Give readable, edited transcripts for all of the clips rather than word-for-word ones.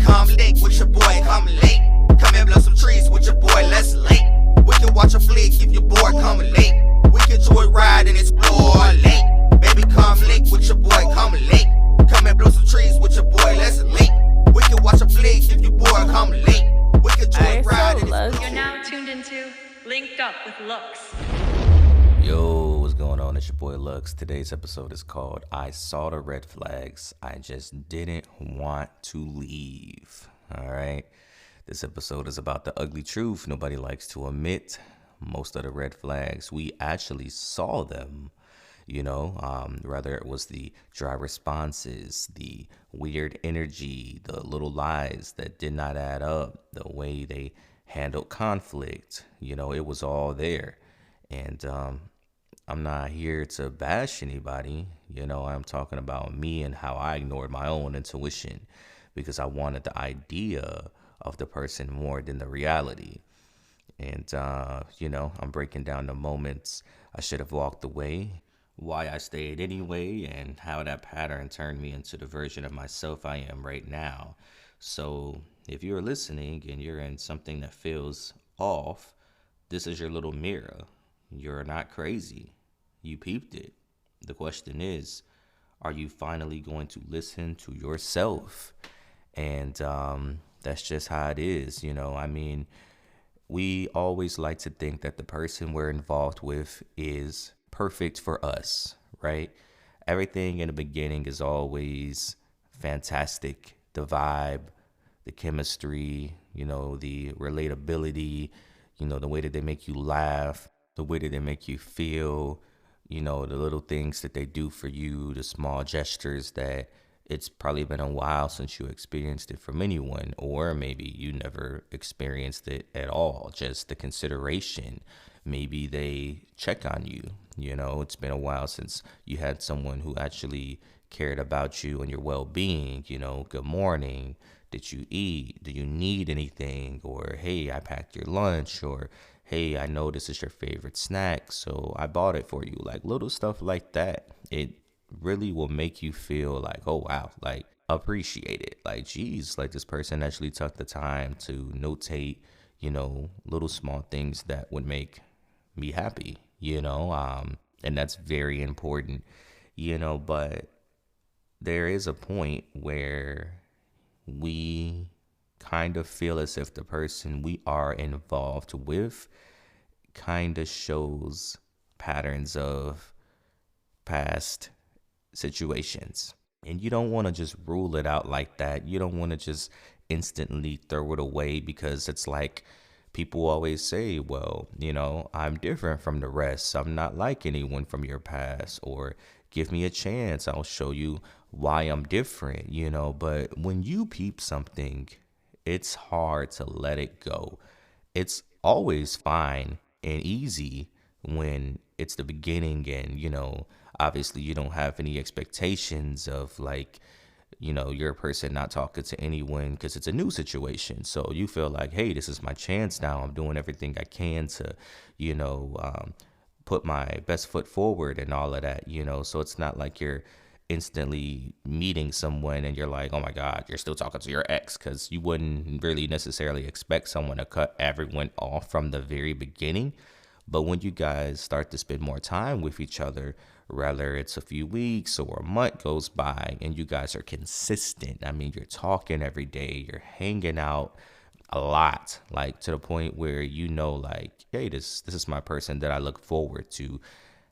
come lick with your boy, come late. Come and blow some trees with your boy, let's late. We can watch a flick if your boy come late. We can joyride and explore late. Baby, come lick with your boy, come late. Come and blow some trees with your boy, let's late. We can watch a flick if your boy come late. We can joyride and explore. You're now tuned into Linked Up with Lux. Yo, what's going on? It's your boy Lux. Today's episode is called I Saw the Red Flags. I Just Didn't Want to Leave. All right. This episode is about the ugly truth nobody likes to admit. Most of the red flags, we actually saw them. Whether it was the dry responses, the weird energy, the little lies that did not add up, the way they handled conflict, it was all there. And I'm not here to bash anybody. I'm talking about me and how I ignored my own intuition because I wanted the idea of the person more than the reality. And, I'm breaking down the moments I should have walked away, why I stayed anyway, and how that pattern turned me into the version of myself I am right now. So if you're listening and you're in something that feels off, this is your little mirror. You're not crazy. You peeped it. The question is, are you finally going to listen to yourself? And that's just how it is. We always like to think that the person we're involved with is perfect for us, right? Everything in the beginning is always fantastic. The vibe, the chemistry, the relatability, the way that they make you laugh, the way that they make you feel, the little things that they do for you, the small gestures that it's probably been a while since you experienced it from anyone, or maybe you never experienced it at all. Just the consideration. Maybe they check on you. It's been a while since you had someone who actually cared about you and your well-being. Good morning. Did you eat? Do you need anything? Or, hey, I packed your lunch. Or, hey, I know this is your favorite snack, so I bought it for you. Like little stuff like that. It really will make you feel like, oh, wow, like appreciate it. Like, geez, like this person actually took the time to notate, little small things that would make me happy, and that's very important, but there is a point where we kind of feel as if the person we are involved with kind of shows patterns of past situations. And you don't want to just rule it out like that. You don't want to just instantly throw it away because it's like people always say, well, I'm different from the rest. I'm not like anyone from your past, or give me a chance. I'll show you why I'm different, but when you peep something, it's hard to let it go. It's always fine and easy when it's the beginning and, obviously you don't have any expectations of like, you're a person not talking to anyone because it's a new situation. So you feel like, hey, this is my chance now. I'm doing everything I can to, put my best foot forward and all of that, so it's not like you're instantly meeting someone and you're like, oh my God, you're still talking to your ex, because you wouldn't really necessarily expect someone to cut everyone off from the very beginning. But when you guys start to spend more time with each other, whether it's a few weeks or a month goes by and you guys are consistent, I mean, you're talking every day, you're hanging out a lot, like to the point where like, hey, this is my person that I look forward to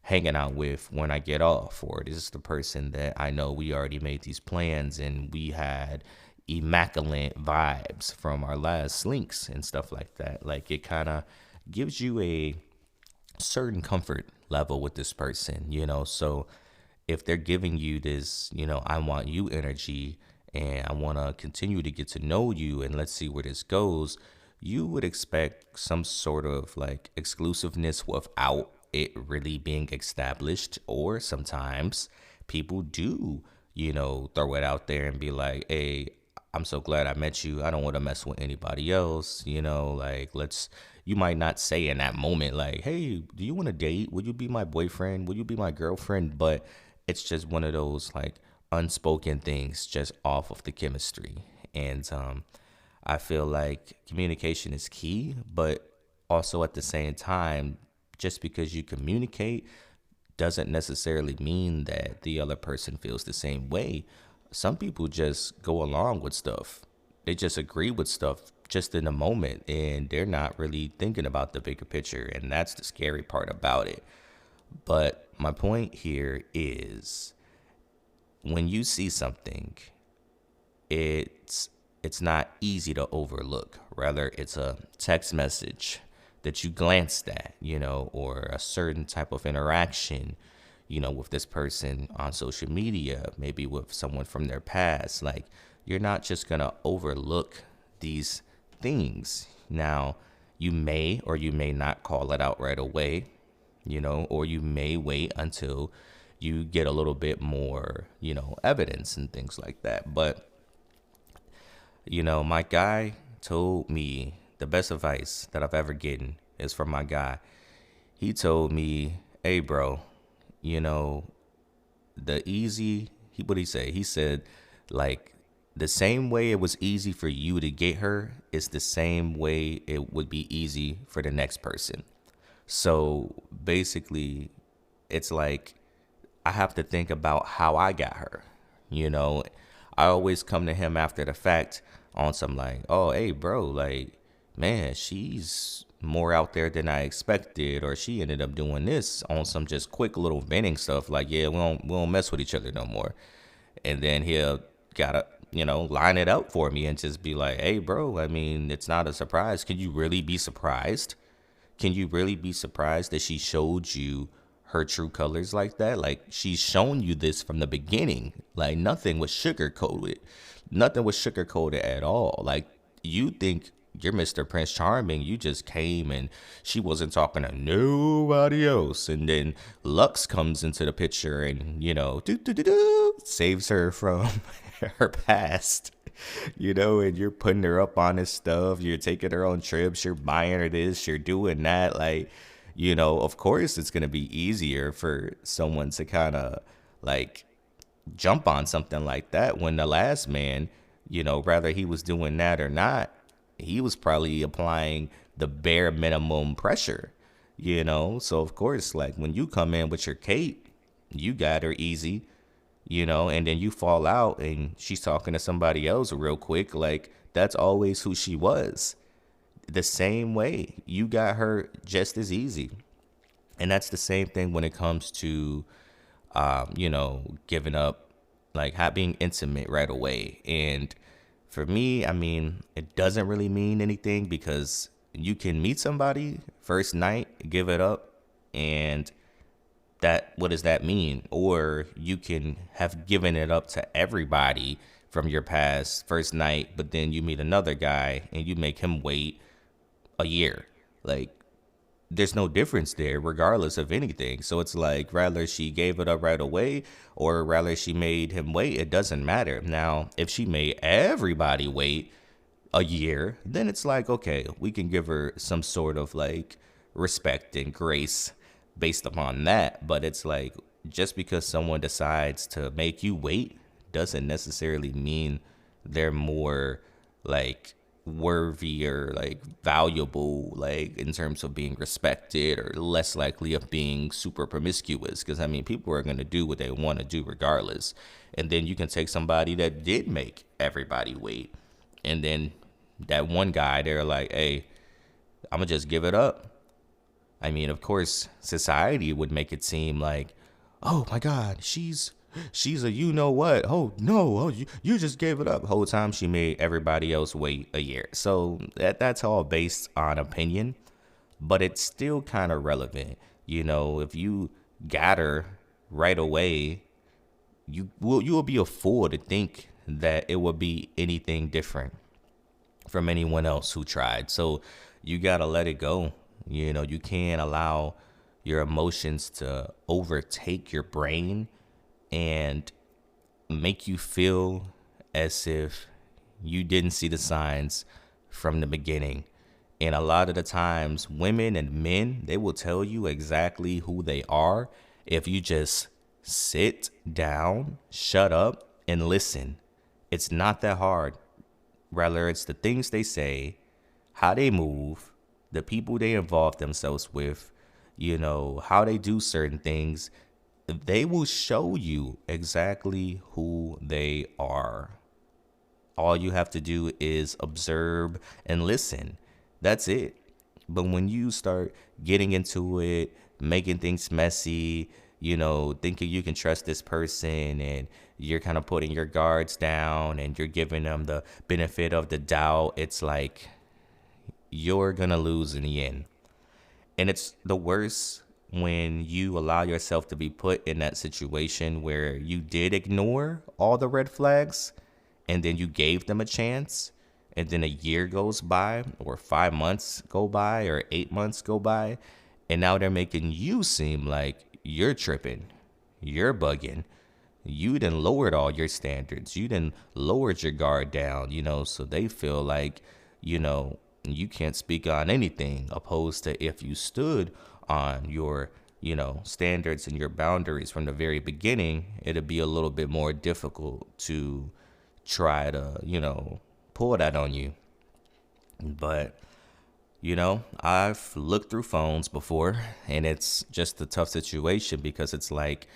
hanging out with when I get off, or this is the person that I know we already made these plans and we had immaculate vibes from our last links and stuff like that. Like it kind of gives you a certain comfort level with this person, so if they're giving you this, I want you energy and I want to continue to get to know you and let's see where this goes, you would expect some sort of like exclusiveness without it really being established. Or sometimes people do, throw it out there and be like, hey, I'm so glad I met you. I don't want to mess with anybody else. You might not say in that moment, like, hey, do you want to date? Would you be my boyfriend? Would you be my girlfriend? But it's just one of those like unspoken things just off of the chemistry. And I feel like communication is key, but also at the same time, just because you communicate doesn't necessarily mean that the other person feels the same way. Some people just go along with stuff. They just agree with stuff just in the moment, and they're not really thinking about the bigger picture. And that's the scary part about it. But my point here is when you see something, it's it's not easy to overlook. Rather, it's a text message that you glanced at, or a certain type of interaction, with this person on social media, maybe with someone from their past. Like, you're not just going to overlook these things. Now, you may or you may not call it out right away, or you may wait until you get a little bit more, evidence and things like that. But my guy told me the best advice that I've ever gotten is from my guy. He told me, hey, bro, what he say? He said, like, the same way it was easy for you to get her is the same way it would be easy for the next person. So basically, it's like I have to think about how I got her. I always come to him after the fact on some like, oh, hey, bro, like, man, she's more out there than I expected, or she ended up doing this on some just quick little venting stuff. Like, yeah, we don't mess with each other no more. And then he'll gotta, line it up for me and just be like, hey, bro, I mean, it's not a surprise. Can you really be surprised? Can you really be surprised that she showed you her true colors like that? Like, she's shown you this from the beginning. Like, nothing was sugarcoated. Nothing was sugarcoated at all. Like, you think you're Mr. Prince Charming. You just came and she wasn't talking to nobody else. And then Lux comes into the picture and, saves her from her past. And you're putting her up on this stuff. You're taking her on trips. You're buying her this. You're doing that. Like, of course it's going to be easier for someone to kind of like jump on something like that when the last man, whether he was doing that or not, he was probably applying the bare minimum pressure, So, of course, like when you come in with your cape, you got her easy, and then you fall out and she's talking to somebody else real quick. Like, that's always who she was. The same way you got her just as easy. And that's the same thing when it comes to, giving up, like being intimate right away. And for me, I mean, it doesn't really mean anything because you can meet somebody first night, give it up, and what does that mean? Or you can have given it up to everybody from your past first night, but then you meet another guy and you make him wait a year. Like, there's no difference there regardless of anything. So it's like, rather she gave it up right away or rather she made him wait, it doesn't matter. Now, if she made everybody wait a year, then it's like, okay, we can give her some sort of like respect and grace based upon that. But it's like, just because someone decides to make you wait doesn't necessarily mean they're more like worthy or like valuable, like in terms of being respected, or less likely of being super promiscuous. Because I mean, people are going to do what they want to do regardless. And then you can take somebody that did make everybody wait, and then that one guy, they're like, hey, I'm gonna just give it up. I mean, of course, society would make it seem like, oh my God, she's a what. Oh no, you just gave it up. The whole time she made everybody else wait a year. So that's all based on opinion, but it's still kind of relevant. If you got her right away, you will be a fool to think that it would be anything different from anyone else who tried. So you gotta let it go. You can't allow your emotions to overtake your brain and make you feel as if you didn't see the signs from the beginning. And a lot of the times, women and men, they will tell you exactly who they are if you just sit down, shut up, and listen. It's not that hard. Whether it's the things they say, how they move, the people they involve themselves with, how they do certain things, they will show you exactly who they are. All you have to do is observe and listen. That's it. But when you start getting into it, making things messy, thinking you can trust this person, and you're kind of putting your guards down and you're giving them the benefit of the doubt, it's like you're going to lose in the end. And it's the worst when you allow yourself to be put in that situation where you did ignore all the red flags and then you gave them a chance, and then a year goes by, or 5 months go by, or 8 months go by, and now they're making you seem like you're tripping, you're bugging. You done lowered all your standards. You done lowered your guard down, so they feel like, you can't speak on anything, opposed to if you stood on your, standards and your boundaries from the very beginning, it'd be a little bit more difficult to try to, pull that on you. But, I've looked through phones before, and it's just a tough situation because it's like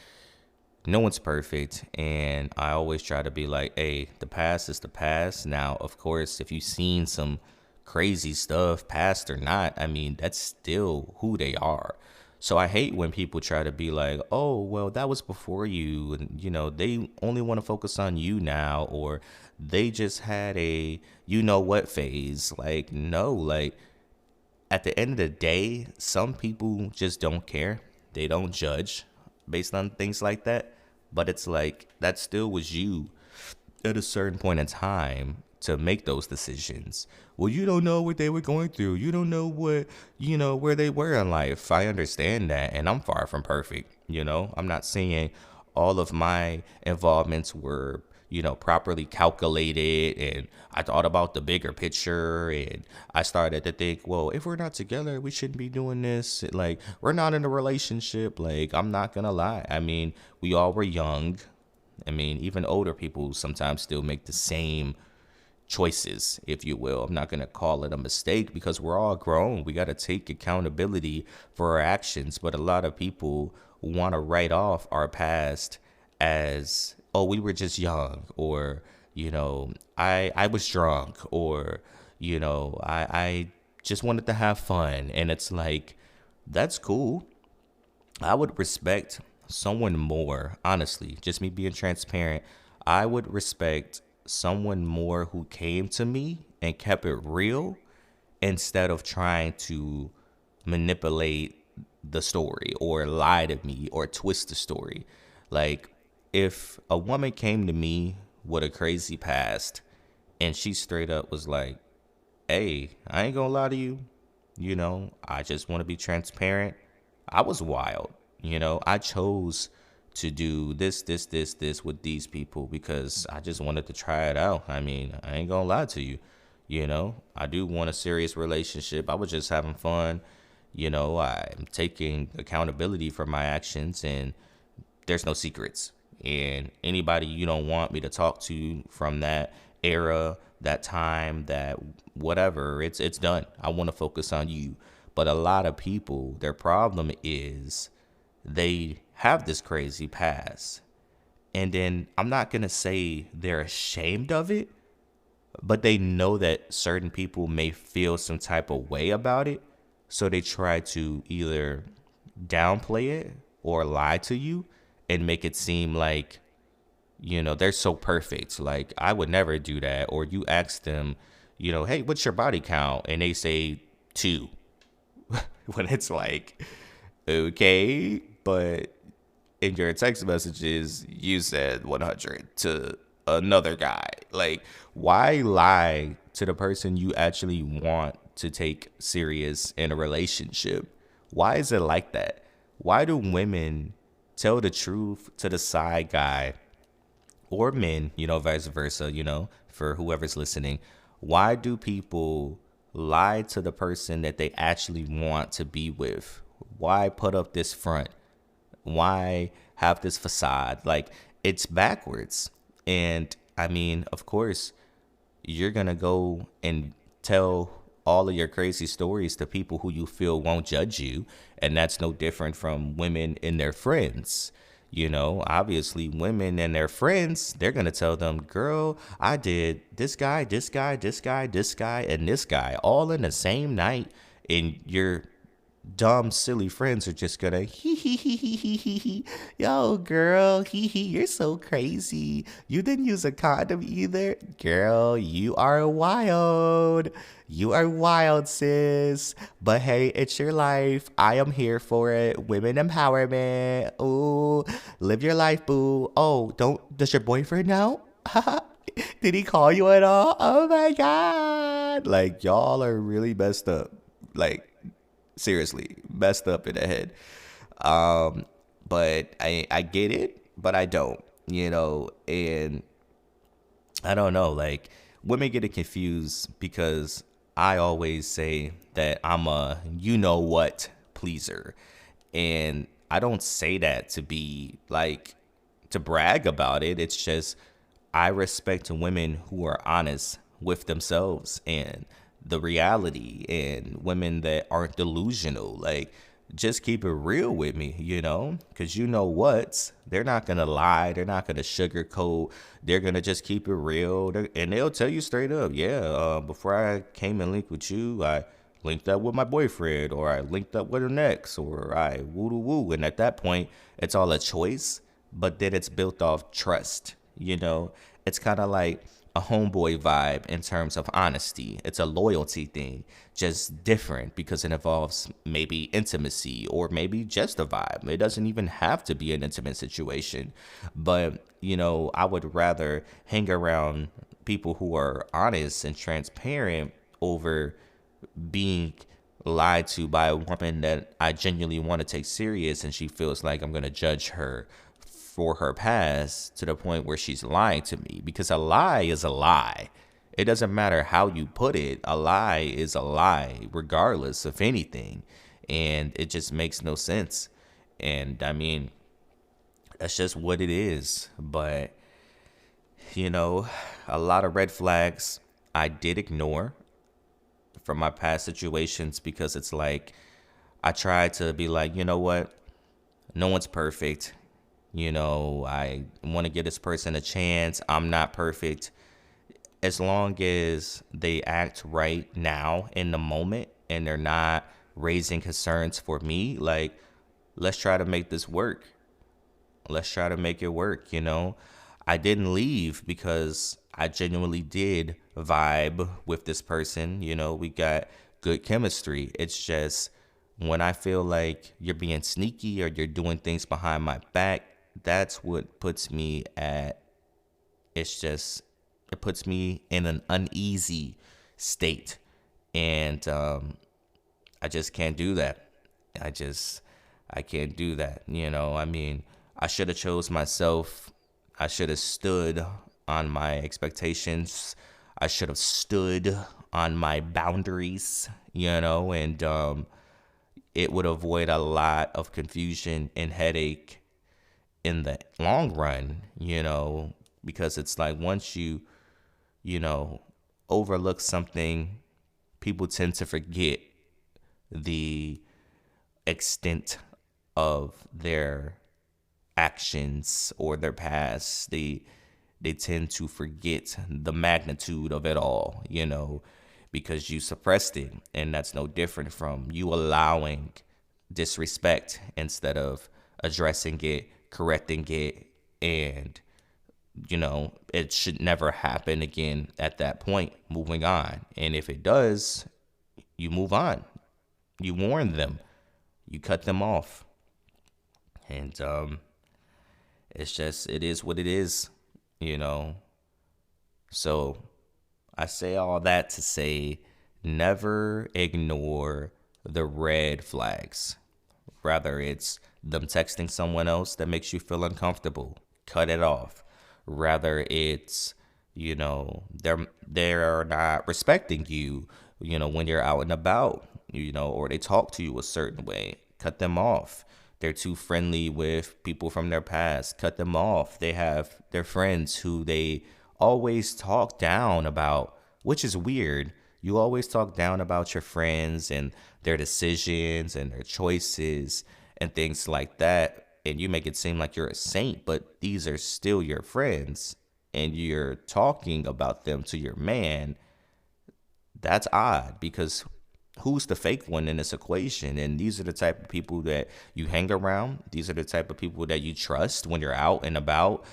no one's perfect. And I always try to be like, hey, the past is the past. Now, of course, if you've seen some crazy stuff, past or not, I mean, that's still who they are. So I hate when people try to be like, oh, well, that was before you. And, they only want to focus on you now, or they just had a what phase. Like, no, like at the end of the day, some people just don't care. They don't judge based on things like that. But it's like that still was you at a certain point in time to make those decisions. Well, you don't know what they were going through. You don't know what, where they were in life. I understand that. And I'm far from perfect. I'm not saying all of my involvements were, properly calculated, and I thought about the bigger picture, and I started to think, well, if we're not together, we shouldn't be doing this. Like, we're not in a relationship. Like, I'm not going to lie. I mean, we all were young. I mean, even older people sometimes still make the same choices, if you will. I'm not going to call it a mistake because we're all grown. We got to take accountability for our actions. But a lot of people want to write off our past as, oh, we were just young, or, I was drunk, or, I just wanted to have fun. And it's like, that's cool. I would respect someone more, honestly, just me being transparent. I would respect someone more who came to me and kept it real instead of trying to manipulate the story or lie to me or twist the story. Like, if a woman came to me with a crazy past and she straight up was like, hey, I ain't gonna lie to you, I just want to be transparent. I was wild. I chose to do this with these people because I just wanted to try it out. I mean, I ain't gonna lie to you. I do want a serious relationship. I was just having fun. I'm taking accountability for my actions, and there's no secrets. And anybody you don't want me to talk to from that era, that time, that whatever, it's done. I want to focus on you. But a lot of people, their problem is they have this crazy past. And then I'm not going to say they're ashamed of it, but they know that certain people may feel some type of way about it. So they try to either downplay it or lie to you and make it seem like, they're so perfect. Like, I would never do that. Or you ask them, hey, what's your body count? And they say 2. When it's like, okay, but in your text messages, you said 100 to another guy. Like, why lie to the person you actually want to take serious in a relationship? Why is it like that? Why do women tell the truth to the side guy, or men, vice versa, for whoever's listening? Why do people lie to the person that they actually want to be with? Why put up this front? Why have this facade? Like, it's backwards. And I mean, of course, you're going to go and tell all of your crazy stories to people who you feel won't judge you. And that's no different from women and their friends. You know, obviously, women and their friends, they're going to tell them, girl, I did this guy, this guy, this guy, this guy, and this guy all in the same night. And your dumb, silly friends are just gonna hee, yo, girl, you're so crazy. You didn't use a condom either, girl. You are wild. You are wild, sis. But hey, it's your life. I am here for it. Women empowerment. Ooh, live your life, boo. Oh, does your boyfriend know? Did he call you at all? Oh my god. Like, y'all are really messed up. Like, seriously, messed up in the head. But I get it, but I don't, and I don't know, like, women get it confused because I always say that I'm a what pleaser. And I don't say that to be like to brag about it. It's just I respect women who are honest with themselves and the reality, and women that aren't delusional. Like, just keep it real with me, because they're not going to lie. They're not going to sugarcoat. They're going to just keep it real. And they'll tell you straight up, before I came and linked with you, I linked up with my boyfriend, or I linked up with an ex, or I woo. And at that point, it's all a choice, but then it's built off trust, It's kind of like a homeboy vibe in terms of honesty. It's a loyalty thing, just different because it involves maybe intimacy or maybe just a vibe. It doesn't even have to be an intimate situation. But, I would rather hang around people who are honest and transparent over being lied to by a woman that I genuinely want to take serious, and she feels like I'm going to judge her for her past to the point where she's lying to me, because a lie is a lie. It doesn't matter how you put it. A lie is a lie, regardless of anything. And it just makes no sense. And I mean, that's just what it is. But, a lot of red flags I did ignore from my past situations, because it's like, I tried to be like, you know what? No one's perfect. I want to give this person a chance. I'm not perfect. As long as they act right now in the moment and they're not raising concerns for me, like, let's try to make this work. Let's try to make it work, I didn't leave because I genuinely did vibe with this person. We got good chemistry. It's just when I feel like you're being sneaky or you're doing things behind my back, that's what puts me it puts me in an uneasy state. And I just can't do that. I can't do that. I mean, I should have chose myself. I should have stood on my expectations. I should have stood on my boundaries, and it would avoid a lot of confusion and headache in the long run, because it's like once you overlook something, people tend to forget the extent of their actions or their past. They tend to forget the magnitude of it all, because you suppressed it. And that's no different from you allowing disrespect instead of addressing it, correcting it, and it should never happen again at that point, moving on. And if it does, you move on. You warn them, you cut them off. And it is what it is, so I say all that to say, never ignore the red flags. Rather, it's them texting someone else that makes you feel uncomfortable, cut it off. Rather, it's, they're not respecting you, when you're out and about, or they talk to you a certain way, cut them off. They're too friendly with people from their past, cut them off. They have their friends who they always talk down about, which is weird. You always talk down about your friends and their decisions and their choices and things like that. And you make it seem like you're a saint, but these are still your friends. And you're talking about them to your man. That's odd, because who's the fake one in this equation? And these are the type of people that you hang around. These are the type of people that you trust when you're out and about,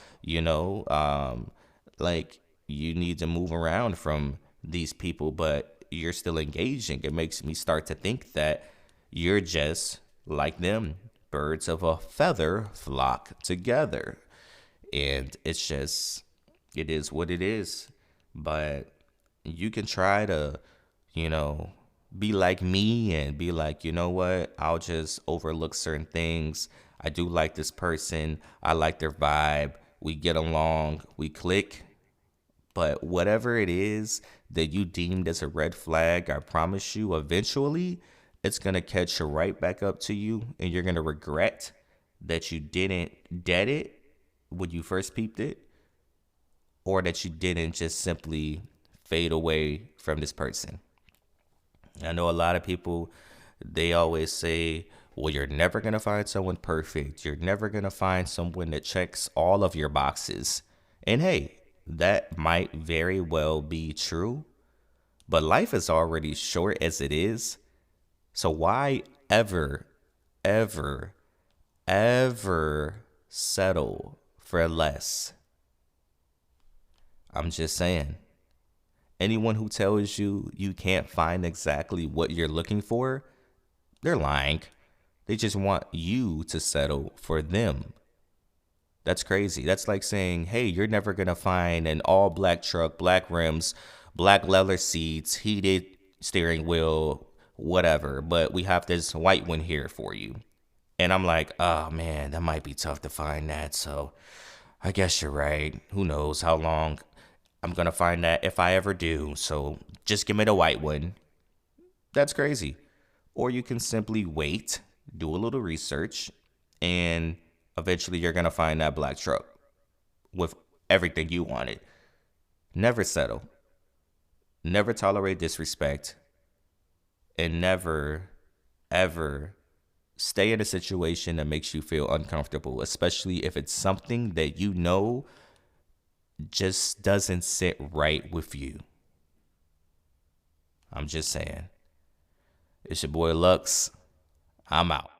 like, you need to move around from these people, but you're still engaging. It makes me start to think that you're just like them. Birds of a feather flock together. And it's just, it is what it is. But you can try to, be like me and be like, you know what? I'll just overlook certain things. I do like this person. I like their vibe. We get along. We click. But whatever it is that you deemed as a red flag, I promise you, eventually it's going to catch right back up to you, and you're going to regret that you didn't dead it when you first peeped it, or that you didn't just simply fade away from this person. I know a lot of people, they always say, well, you're never going to find someone perfect. You're never going to find someone that checks all of your boxes. And hey, that might very well be true, but life is already short as it is. So why ever, ever, ever settle for less? I'm just saying. Anyone who tells you you can't find exactly what you're looking for, they're lying. They just want you to settle for them. That's crazy. That's like saying, hey, you're never going to find an all black truck, black rims, black leather seats, heated steering wheel, whatever. But we have this white one here for you. And I'm like, oh, man, that might be tough to find that. So I guess you're right. Who knows how long I'm going to find that if I ever do. So just give me the white one. That's crazy. Or you can simply wait, do a little research, and eventually you're going to find that black truck with everything you wanted. Never settle. Never tolerate disrespect. And never, ever stay in a situation that makes you feel uncomfortable, especially if it's something that you know just doesn't sit right with you. I'm just saying. It's your boy Lux. I'm out.